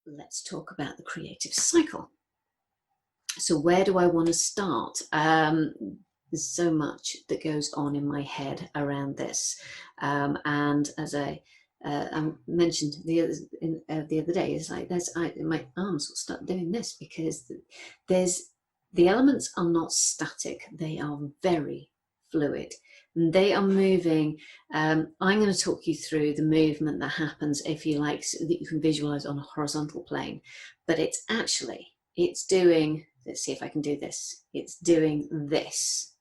let's talk about the creative cycle. So where do I want to start? There's so much that goes on in my head around this, and as I mentioned the other day, is like my arms will start doing this because the elements are not static; they are very fluid. And they are moving. I'm going to talk you through the movement that happens, if you like, so that you can visualize on a horizontal plane. But it's doing, let's see if I can do this. It's doing this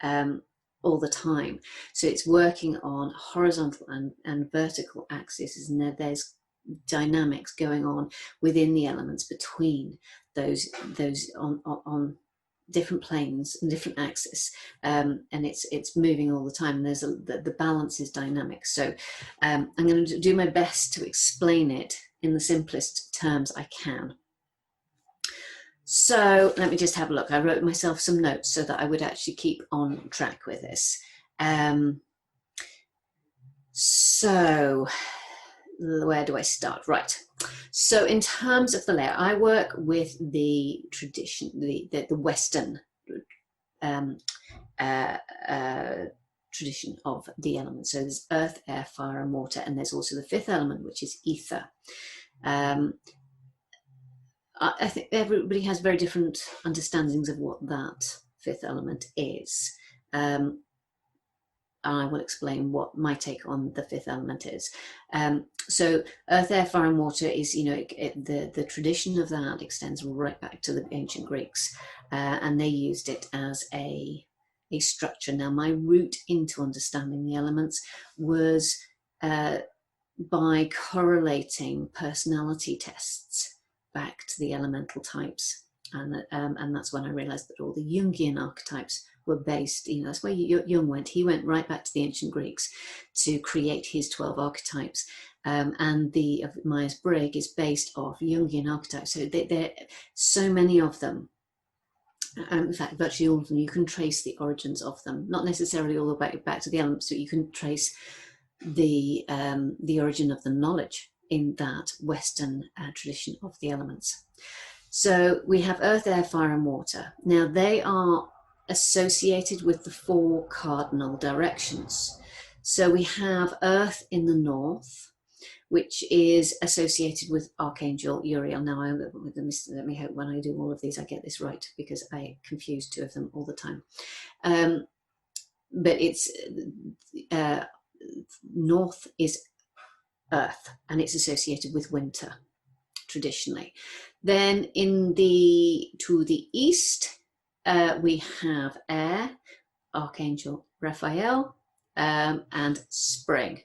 all the time. So it's working on horizontal and vertical axes, and there's dynamics going on within the elements between those on different planes and different axes, and it's moving all the time. And there's the balance is dynamic. So I'm going to do my best to explain it in the simplest terms I can. So let me just have a look. I wrote myself some notes so that I would actually keep on track with this. So where do I start? Right. So in terms of the layout, I work with the tradition, the Western tradition of the elements. So there's earth, air, fire, and water, and there's also the fifth element, which is ether. I think everybody has very different understandings of what that fifth element is. I will explain what my take on the fifth element is. So earth, air, fire, and water is, the tradition of that extends right back to the ancient Greeks, and they used it as a structure. Now, my route into understanding the elements was by correlating personality tests back to the elemental types, and that's when I realized that all the Jungian archetypes were based, that's where Jung went. He went right back to the ancient Greeks to create his 12 archetypes, and the of Myers-Briggs is based off Jungian archetypes. So there so many of them. In fact, virtually all of them, you can trace the origins of them, not necessarily all the way back to the elements, but you can trace the origin of the knowledge in that Western tradition of the elements. So we have earth, air, fire, and water. Now they are associated with the 4 cardinal directions. So we have earth in the north, which is associated with Archangel Uriel. Now, let me hope when I do all of these I get this right, because I confuse 2 of them all the time. But it's north is earth, and it's associated with winter traditionally. Then to the east, we have air, Archangel Raphael, and spring.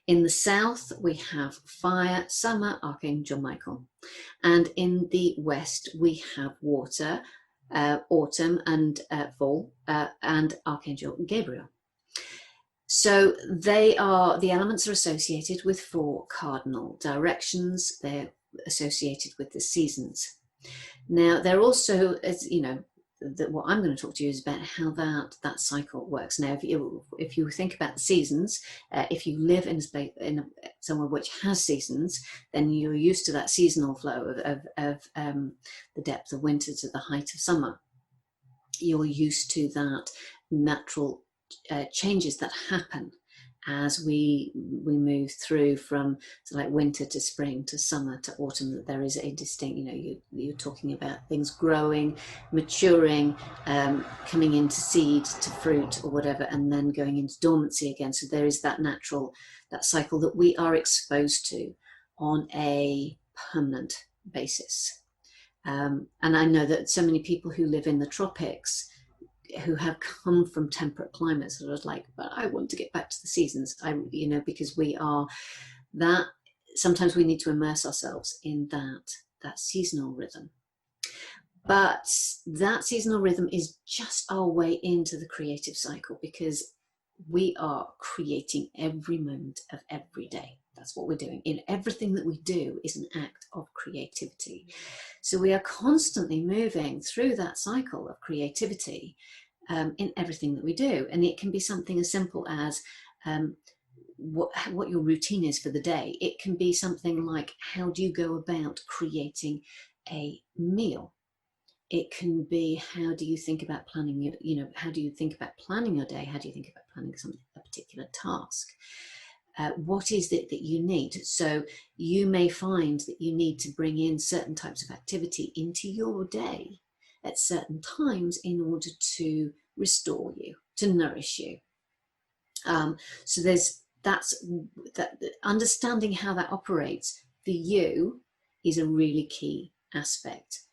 In the south, we have fire, summer, Archangel Michael. And in the west, we have water, autumn and fall, and Archangel Gabriel. So the elements are associated with 4 cardinal directions. They're associated with the seasons. Now, they're also, as what I'm going to talk to you is about how that cycle works. Now, if you think about the seasons, if you live in somewhere which has seasons, then you're used to that seasonal flow of the depth of winter to the height of summer. You're used to that natural changes that happen as we move through from like winter to spring to summer to autumn. That there is a distinct, you're talking about things growing, maturing, coming into seed to fruit or whatever, and then going into dormancy again. So there is that cycle that we are exposed to on a permanent basis. And I know that so many people who live in the tropics, who have come from temperate climates, are like, but I want to get back to the seasons. Because we are that. Sometimes we need to immerse ourselves in that seasonal rhythm. But that seasonal rhythm is just our way into the creative cycle, because we are creating every moment of every day. That's what we're doing. In everything that we do is an act of creativity. So we are constantly moving through that cycle of creativity in everything that we do. And it can be something as simple as what your routine is for the day. It can be something like, how do you go about creating a meal? It can be, how do you think about planning your, how do you think about planning your day? How do you think about planning a particular task? What is it that you need? So you may find that you need to bring in certain types of activity into your day at certain times in order to restore you, to nourish you. So that understanding how that operates for you is a really key aspect.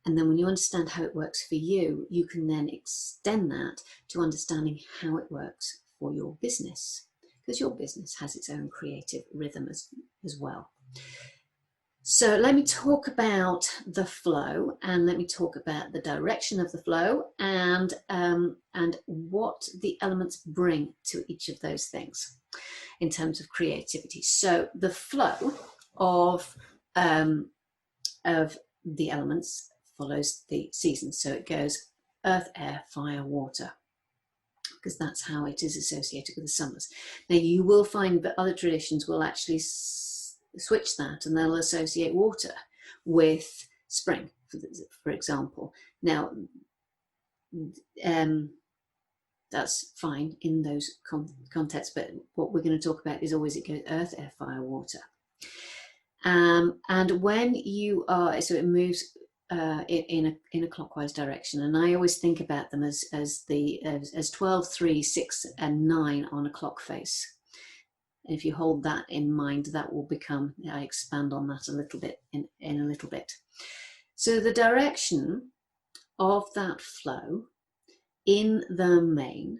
And then when you understand how it works for you, you can then extend that to understanding how it works for your business, because your business has its own creative rhythm as well. So let me talk about the flow, and let me talk about the direction of the flow, and what the elements bring to each of those things in terms of creativity. So the flow of the elements follows the seasons. So it goes earth, air, fire, water, because that's how it is associated with the summers. Now you will find that other traditions will actually switch that, and they'll associate water with spring, for example. Now that's fine in those contexts, but what we're going to talk about is always it goes earth, air, fire, water. And when you are, so it moves in a clockwise direction, and I always think about them as 12, 3, 6, and 9 on a clock face. And if you hold that in mind, that will become, I expand on that a little bit in a little bit. So the direction of that flow in the main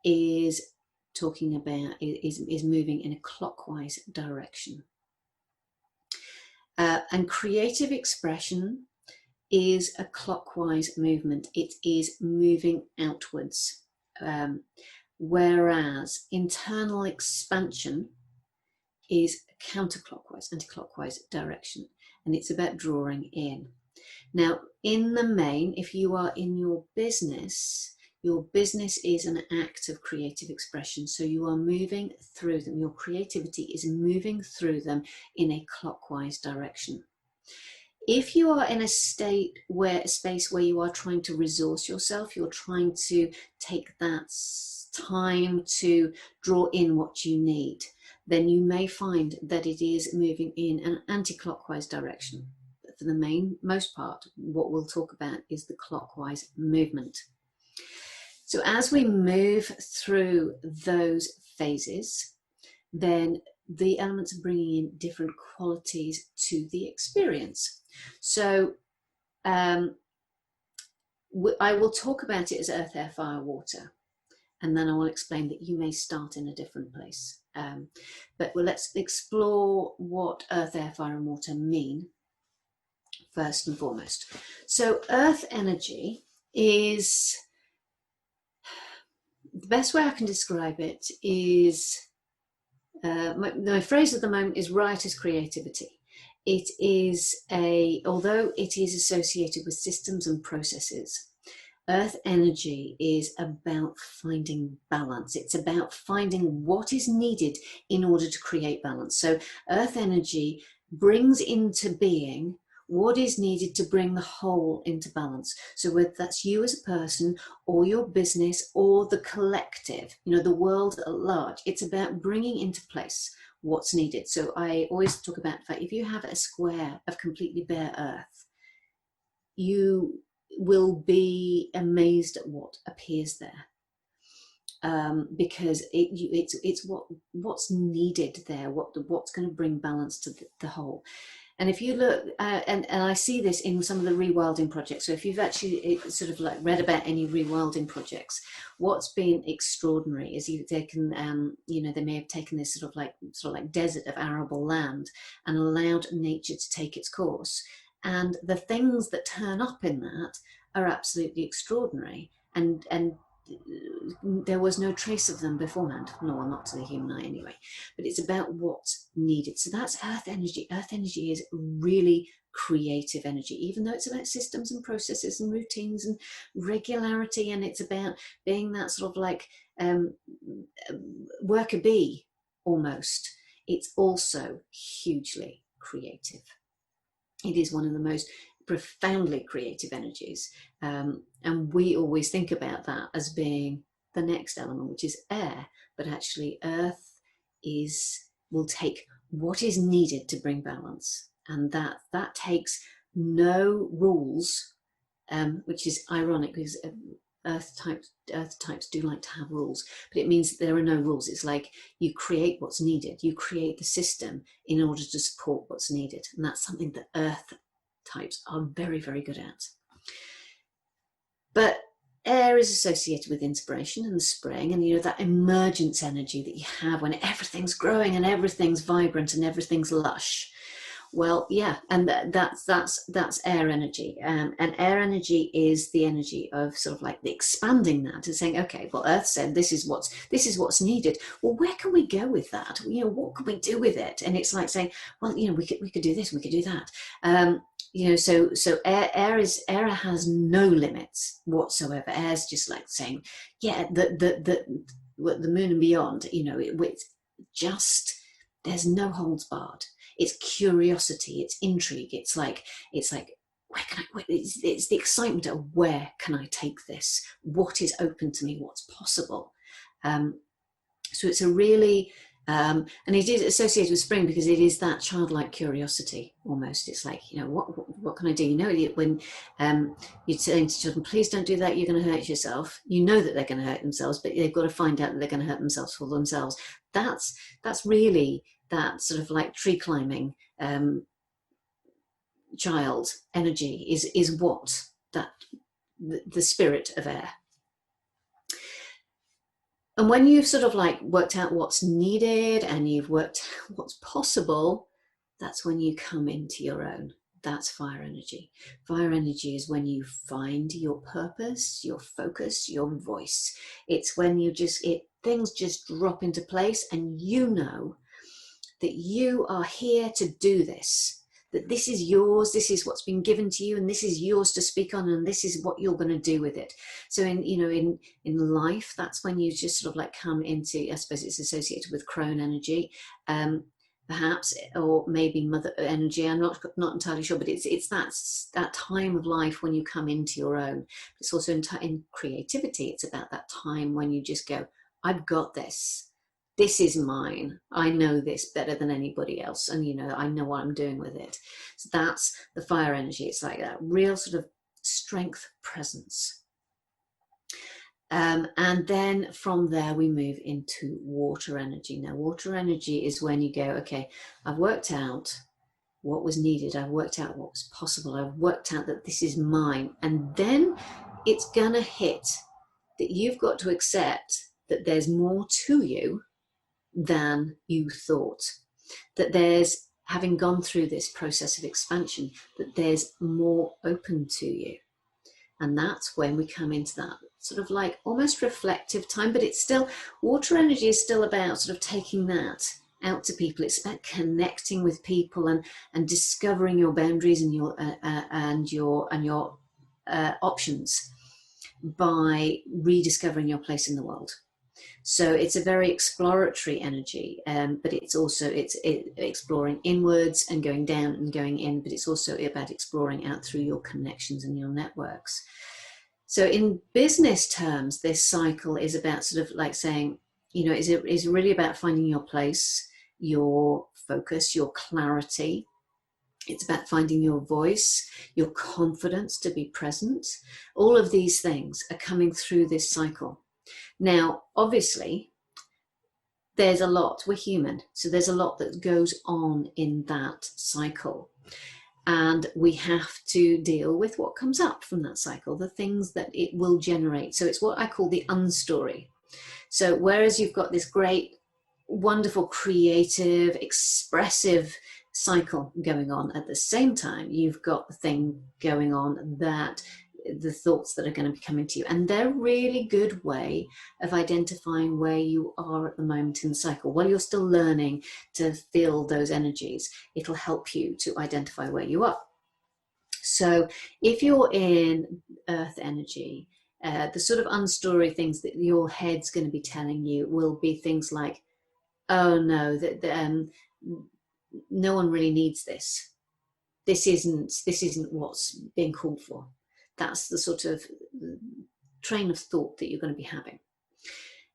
is talking about, is moving in a clockwise direction. And creative expression is a clockwise movement. It is moving outwards. Whereas internal expansion is counterclockwise, anti-clockwise direction, and it's about drawing in. Now, in the main, if you are in your business is an act of creative expression. So you are moving through them. Your creativity is moving through them in a clockwise direction. If you are in a space where you are trying to resource yourself, you're trying to take that time to draw in what you need, then you may find that it is moving in an anti-clockwise direction. But for the most part, what we'll talk about is the clockwise movement. So as we move through those phases, then the elements are bringing in different qualities to the experience. So I will talk about it as earth, air, fire, water, and then I will explain that you may start in a different place. But let's explore what earth, air, fire, and water mean first and foremost. So earth energy is, the best way I can describe it is, my phrase at the moment is riotous creativity. It is although it is associated with systems and processes, earth energy is about finding balance. It's about finding what is needed in order to create balance. So earth energy brings into being what is needed to bring the whole into balance. So whether that's you as a person or your business or the collective, the world at large, it's about bringing into place what's needed. So I always talk about the fact, if you have a square of completely bare earth, you will be amazed at what appears there. Because it's what's needed there, what's going to bring balance to the whole. And if you look, and I see this in some of the rewilding projects. So if you've actually sort of like read about any rewilding projects, what's been extraordinary is they can, they may have taken this sort of like desert of arable land and allowed nature to take its course. And the things that turn up in that are absolutely extraordinary. And there was no trace of them beforehand, no, not to the human eye anyway. But it's about what's needed. So that's earth energy. Earth energy is really creative energy, even though it's about systems and processes and routines and regularity, and it's about being that sort of like worker bee almost, it's also hugely creative. It is one of the most profoundly creative energies. And we always think about that as being the next element, which is air. But actually, earth will take what is needed to bring balance. And that takes no rules, which is ironic because earth types do like to have rules, but it means that there are no rules. It's like you create what's needed, you create the system in order to support what's needed, and that's something that earth types are very, very good at. But air is associated with inspiration and the spring, and that emergence energy that you have when everything's growing and everything's vibrant and everything's lush. Well, yeah, and that's air energy, and air energy is the energy of sort of like the expanding that and saying, okay, well, Earth said this is what's needed. Well, where can we go with that? What can we do with it? And it's like saying, well, we could do this, we could do that. So air has no limits whatsoever. Air's just like saying, yeah, the moon and beyond. It's just, there's no holds barred. It's curiosity, it's intrigue, it's like where can I, it's the excitement of where can I take this, what is open to me, what's possible. So it's a really and it is associated with spring because it is that childlike curiosity almost. It's like, what can I do? When you're saying to children, please don't do that, you're going to hurt yourself. You know that they're going to hurt themselves, but they've got to find out that they're going to hurt themselves for themselves. That's really that sort of like tree climbing child energy is what the spirit of air. And when you've sort of like worked out what's needed and you've worked out what's possible, that's when you come into your own. That's fire energy. Fire energy is when you find your purpose, your focus, your voice. It's when things just drop into place and you know that you are here to do this, that this is yours, this is what's been given to you, and this is yours to speak on, and this is what you're going to do with it. So in life, that's when you just sort of like come into, I suppose it's associated with crone energy, perhaps, or maybe mother energy. I'm not entirely sure, but it's that time of life when you come into your own. It's also in creativity. It's about that time when you just go, I've got this. This is mine. I know this better than anybody else. And, I know what I'm doing with it. So that's the fire energy. It's like that real sort of strength presence. And then from there, we move into water energy. Now, water energy is when you go, okay, I've worked out what was needed. I've worked out what was possible. I've worked out that this is mine. And then it's going to hit that you've got to accept that there's more to you than you thought, that there's, having gone through this process of expansion, that there's more open to you. And that's when we come into that sort of like almost reflective time, but it's still, water energy is still about sort of taking that out to people. It's about connecting with people and discovering your boundaries and your options by rediscovering your place in the world. So it's a very exploratory energy, but it's exploring inwards and going down and going in, but it's also about exploring out through your connections and your networks. So in business terms, this cycle is about sort of like saying, is really about finding your place, your focus, your clarity. It's about finding your voice, your confidence to be present. All of these things are coming through this cycle. Now, obviously, there's a lot, we're human, so there's a lot that goes on in that cycle. And we have to deal with what comes up from that cycle, the things that it will generate. So it's what I call the unstory. So whereas you've got this great, wonderful, creative, expressive cycle going on, at the same time, you've got the thing going on that the thoughts that are going to be coming to you, and they're a really good way of identifying where you are at the moment in the cycle. While you're still learning to feel those energies, it'll help you to identify where you are. So if you're in earth energy, the sort of unstory things that your head's going to be telling you will be things like, oh no, no one really needs this. This isn't what's being called for. That's the sort of train of thought that you're going to be having.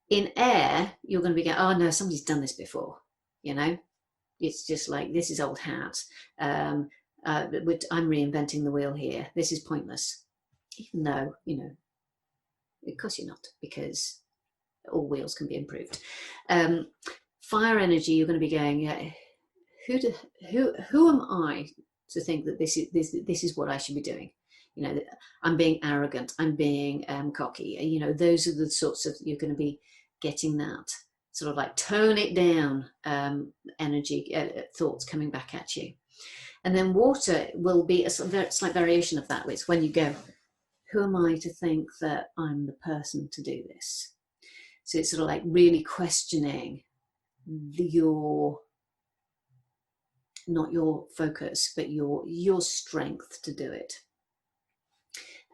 In air, you're going to be going, oh no, somebody's done this before. You know, it's just like, this is old hat. I'm reinventing the wheel here. This is pointless. Even though, you know, of course you're not, because all wheels can be improved. Fire energy, you're going to be going, who am I to think that this is what I should be doing? You know, I'm being arrogant, I'm being cocky. You know, those are the sorts of, you're going to be getting that sort of like tone it down energy, thoughts coming back at you. And then water will be a slight variation of that. It's when you go, who am I to think that I'm the person to do this? So it's sort of like really questioning not your focus, but your strength to do it.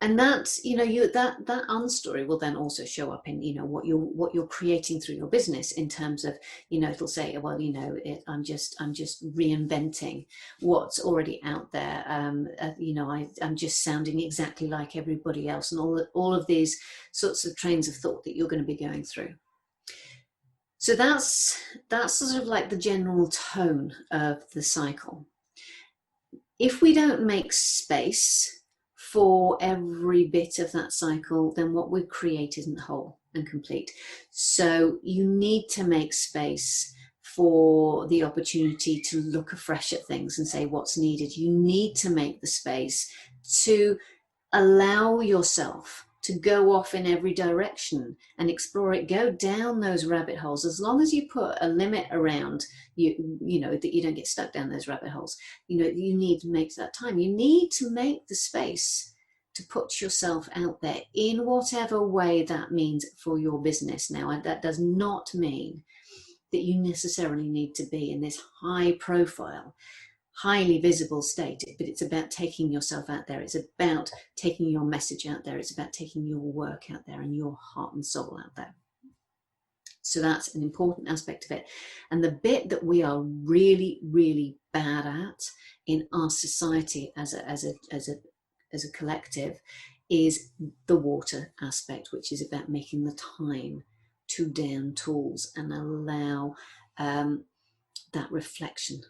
And that's, you know, that unstory will then also show up in, you know, what you're creating through your business, in terms of, you know, it'll say, well, you know, I'm just reinventing what's already out there. You know, I'm just sounding exactly like everybody else, and all of these sorts of trains of thought that you're going to be going through. So that's sort of like the general tone of the cycle. If we don't make space for every bit of that cycle, then what we create isn't whole and complete. So you need to make space for the opportunity to look afresh at things and say what's needed. You need to make the space to allow yourself to go off in every direction and explore it, go down those rabbit holes, as long as you put a limit around you know, that you don't get stuck down those rabbit holes. You know, you need to make that time. You need to make the space to put yourself out there in whatever way that means for your business. Now, that does not mean that you necessarily need to be in this high profile, highly visible state, but it's about taking yourself out there. It's about taking your message out there. It's about taking your work out there and your heart and soul out there. So that's an important aspect of it. And the bit that we are really, really bad at in our society as a collective is the water aspect, which is about making the time to down tools and allow that reflection.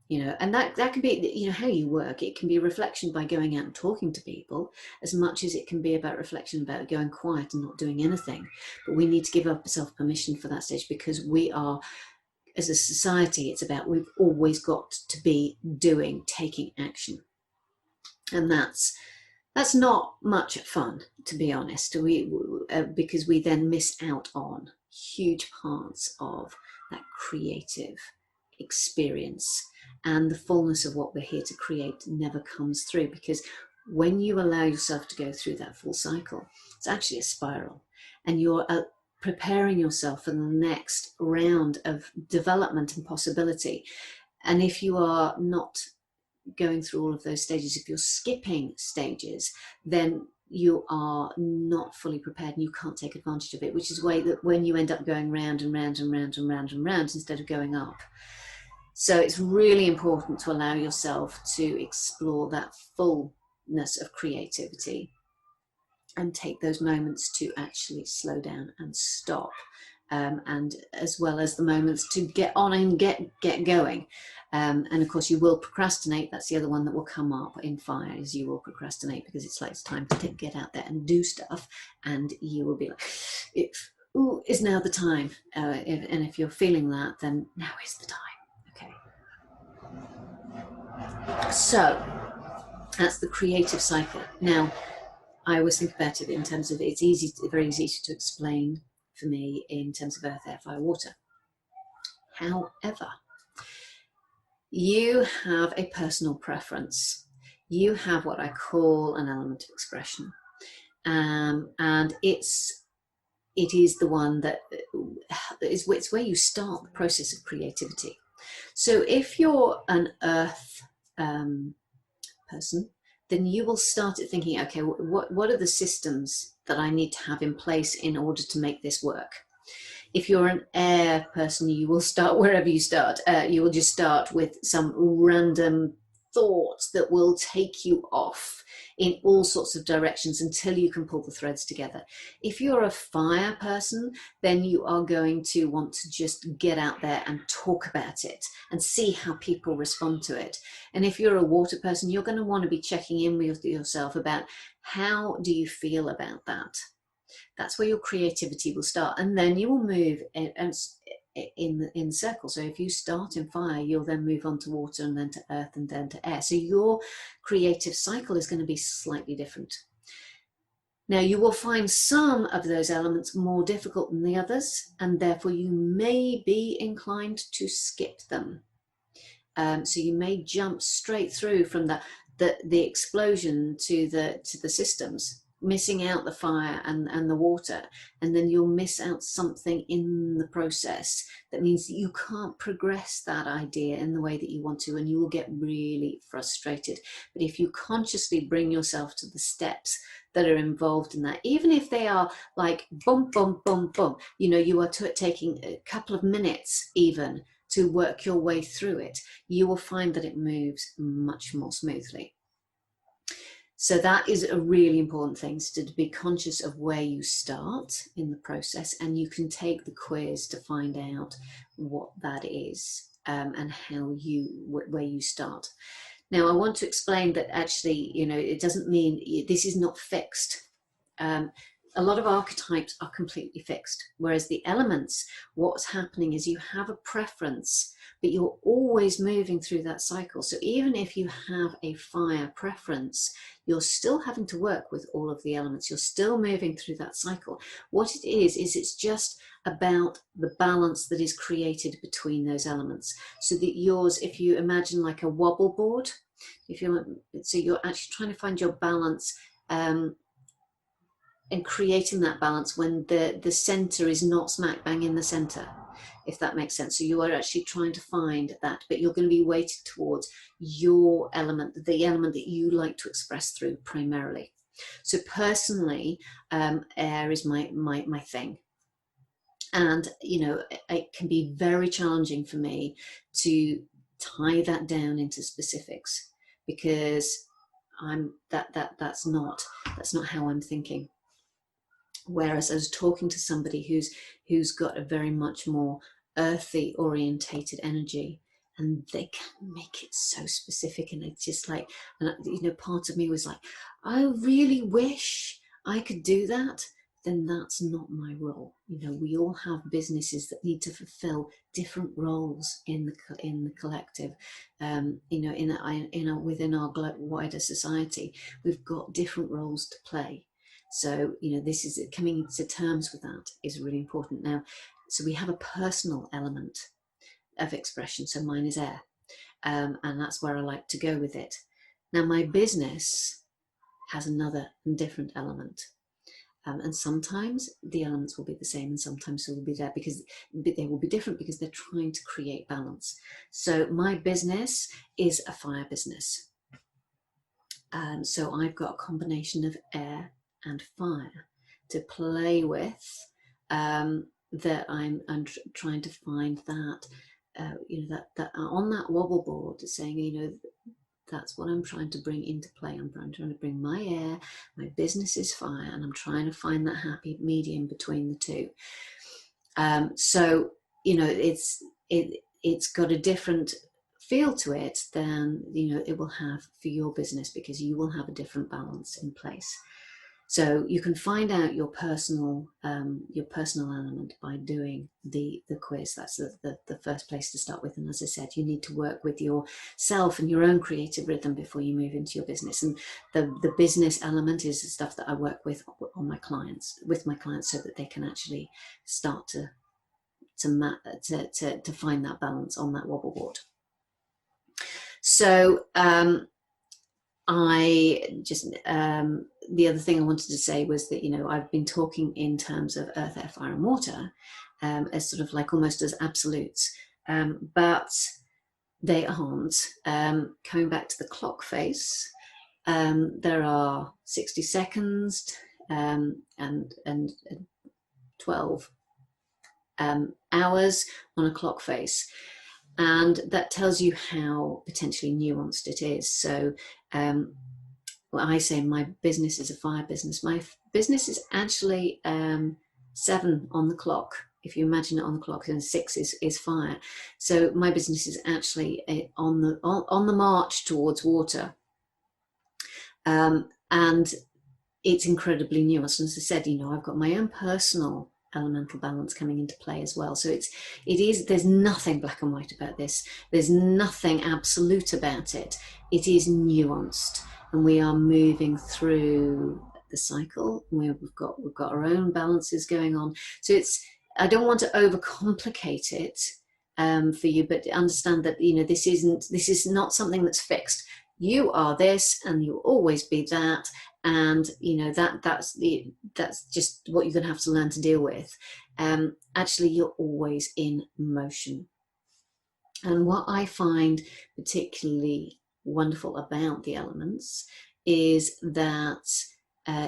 You know, and that can be, you know, how you work. It can be reflection by going out and talking to people, as much as it can be about reflection about going quiet and not doing anything. But we need to give ourselves permission for that stage, because we are, as a society, it's about, we've always got to be doing, taking action. And that's not much fun, to be honest. Because we then miss out on huge parts of that creative experience, and the fullness of what we're here to create never comes through. Because when you allow yourself to go through that full cycle, it's actually a spiral, and you're preparing yourself for the next round of development and possibility. And if you are not going through all of those stages, if you're skipping stages, then you are not fully prepared and you can't take advantage of it, which is why that when you end up going round and round and round and round and round instead of going up. So it's really important to allow yourself to explore that fullness of creativity and take those moments to actually slow down and stop, and as well as the moments to get on and get going. And of course you will procrastinate. That's the other one that will come up in fire, is you will procrastinate, because it's like, it's time to get out there and do stuff, and you will be like, ooh, is now the time. And if you're feeling that, then now is the time. Okay. So that's the creative cycle. Now, I always think about it in terms of, it's very easy to explain for me in terms of earth, air, fire, water. However, you have a personal preference. You have what I call an element of expression, and it is the one that it's where you start the process of creativity. So if you're an earth person, then you will start at thinking, okay, what are the systems that I need to have in place in order to make this work? If you're an air person, you will start wherever you start. You will just start with some random thoughts that will take you off in all sorts of directions until you can pull the threads together. If you're a fire person, then you are going to want to just get out there and talk about it and see how people respond to it. And if you're a water person, you're going to want to be checking in with yourself about how do you feel about that. That's where your creativity will start, and then you will move in circles. So if you start in fire, you'll then move on to water, and then to earth, and then to air. So your creative cycle is going to be slightly different. Now, you will find some of those elements more difficult than the others, and therefore you may be inclined to skip them. So you may jump straight through from the explosion to the systems, missing out the fire and the water, and then you'll miss out something in the process that means that you can't progress that idea in the way that you want to, and you will get really frustrated. But if you consciously bring yourself to the steps that are involved in that, even if they are like boom, boom, boom, boom, you know, you are taking a couple of minutes even to work your way through it, you will find that it moves much more smoothly. So that is a really important thing, to be conscious of where you start in the process, and you can take the quiz to find out what that is and where you start. Now, I want to explain that actually, you know, it doesn't mean this is not fixed. A lot of archetypes are completely fixed, whereas the elements, what's happening is you have a preference, but you're always moving through that cycle. So even if you have a fire preference, you're still having to work with all of the elements. You're still moving through that cycle. What it is it's just about the balance that is created between those elements. So that yours, if you imagine like a wobble board, so you're actually trying to find your balance, and creating that balance when the center is not smack bang in the center, if that makes sense. So you are actually trying to find that, but you're going to be weighted towards your element, the element that you like to express through primarily. So personally, air is my thing. And, you know, it can be very challenging for me to tie that down into specifics, because that's not how I'm thinking. Whereas I was talking to somebody who's got a very much more earthy orientated energy, and they can make it so specific, and it's just like, and you know, part of me was like, I really wish I could do that. Then that's not my role. You know, we all have businesses that need to fulfill different roles in the collective. You know, within our wider society, we've got different roles to play. So, you know, this is coming to terms with that is really important. Now, so we have a personal element of expression. So mine is air, and that's where I like to go with it. Now, my business has another and different element. And sometimes the elements will be the same, and sometimes they will be there because they will be different because they're trying to create balance. So my business is a fire business. So I've got a combination of air and fire to play with, that I'm trying to find that, you know, that on that wobble board, saying, you know, that's what I'm trying to bring into play. I'm trying to bring my air, my business is fire, and I'm trying to find that happy medium between the two. So, you know, it's got a different feel to it than, you know, it will have for your business, because you will have a different balance in place. So you can find out your personal element by doing the quiz. That's the first place to start with. And as I said, you need to work with yourself and your own creative rhythm before you move into your business. And the business element is the stuff that I work with on my clients, so that they can actually start to find that balance on that wobble board. So I just, the other thing I wanted to say was that, you know, I've been talking in terms of earth, air, fire and water as sort of like almost as absolutes, but they aren't. Coming back to the clock face, there are 60 seconds and 12 hours on a clock face. And that tells you how potentially nuanced it is. So well, I say my business is a fire business. My business is actually 7 on the clock. If you imagine it on the clock, and 6 is fire. So my business is actually on the march towards water. And it's incredibly nuanced. And as I said, I've got my own personal elemental balance coming into play as well. So there's nothing black and white about this. There's nothing absolute about it. It is nuanced, and we are moving through the cycle. We've got our own balances going on. So I don't want to overcomplicate it for you, but understand that this is not something that's fixed. You are this, and you'll always be that, and that's just what you're going to have to learn to deal with. Actually, you're always in motion. And what I find particularly wonderful about the elements is that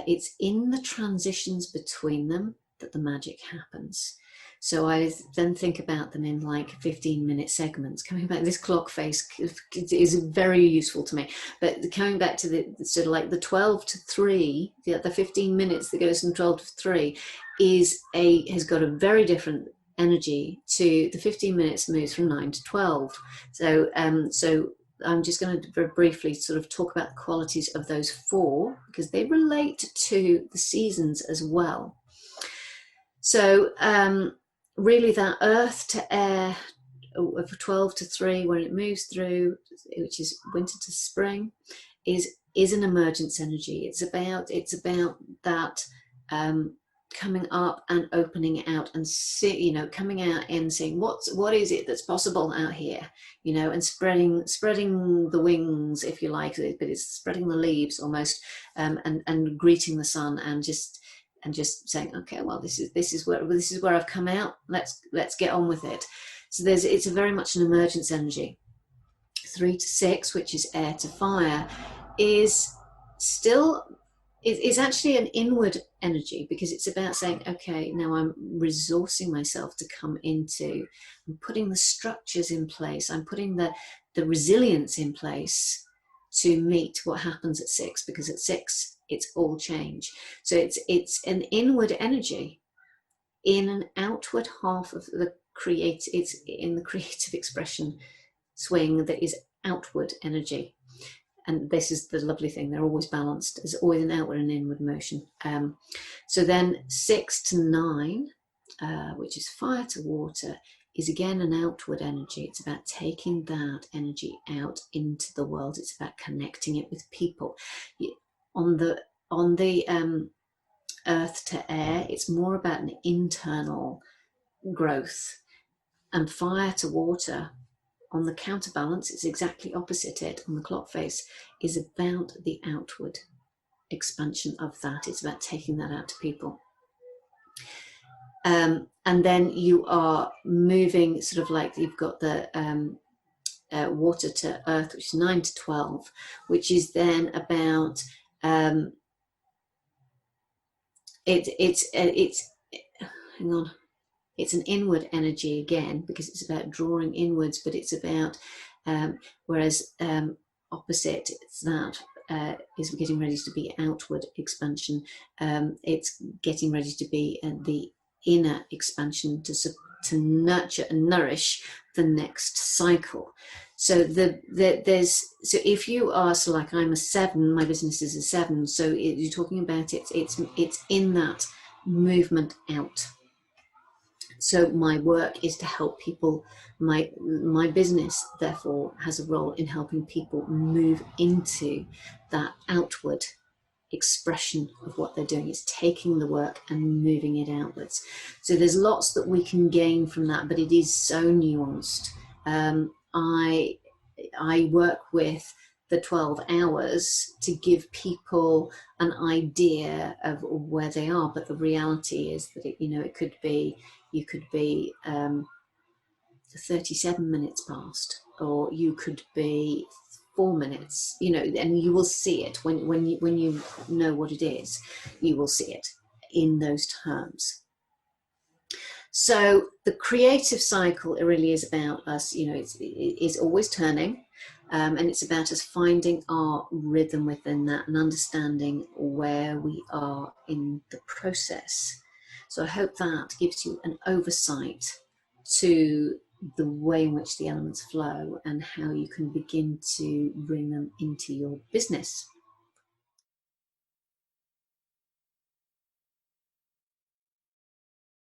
it's in the transitions between them that the magic happens. So I then think about them in like 15-minute segments. Coming back, this clock face is very useful to me. But coming back to the sort of like the 12 to 3, the 15 minutes that goes from 12 to 3 has got a very different energy to the 15 minutes moves from 9 to 12. So I'm just going to very briefly sort of talk about the qualities of those 4, because they relate to the seasons as well. So really that earth to air of 12 to 3, when it moves through, which is winter to spring, is an emergence energy. It's about that coming up and opening out and coming out and seeing what is it that's possible out here, and spreading the wings, if you like, but it's spreading the leaves almost, and greeting the sun, and just saying, okay, well, this is where I've come out. Let's get on with it. So it's a very much an emergence energy. 3 to 6, which is air to fire, is actually an inward energy, because it's about saying, okay, now I'm resourcing myself to come into, I'm putting the structures in place, I'm putting the resilience in place to meet what happens at 6, because at 6 it's all change. So it's an inward energy in an outward half of it's in the creative expression swing that is outward energy. And this is the lovely thing, they're always balanced. There's always an outward and inward motion. So then 6 to 9, which is fire to water, is again an outward energy. It's about taking that energy out into the world. It's about connecting it with people. On the earth to air, it's more about an internal growth. And fire to water, on the counterbalance, it's exactly opposite it. On the clock face, is about the outward expansion of that. It's about taking that out to people. And then you are moving sort of like, you've got the water to earth, which is 9 to 12, which is then about hang on. It's an inward energy again, because it's about drawing inwards, but it's about, whereas opposite, it's that is getting ready to be outward expansion. It's getting ready to be the inner expansion to nurture and nourish the next cycle. So so if you are, so like I'm a 7, my business is a 7. So you're talking about it's in that movement out. So my work is to help people. My business, therefore, has a role in helping people move into that outward expression of what they're doing. It's taking the work and moving it outwards. So there's lots that we can gain from that, but it is so nuanced. I work with the 12 hours to give people an idea of where they are, but the reality is that it could be, you could be 37 minutes past, or you could be 4 minutes, and you will see it when you know what it is. You will see it in those terms. So the creative cycle, it really is about us, you know, it's always turning. And it's about us finding our rhythm within that and understanding where we are in the process. So I hope that gives you an oversight to the way in which the elements flow and how you can begin to bring them into your business.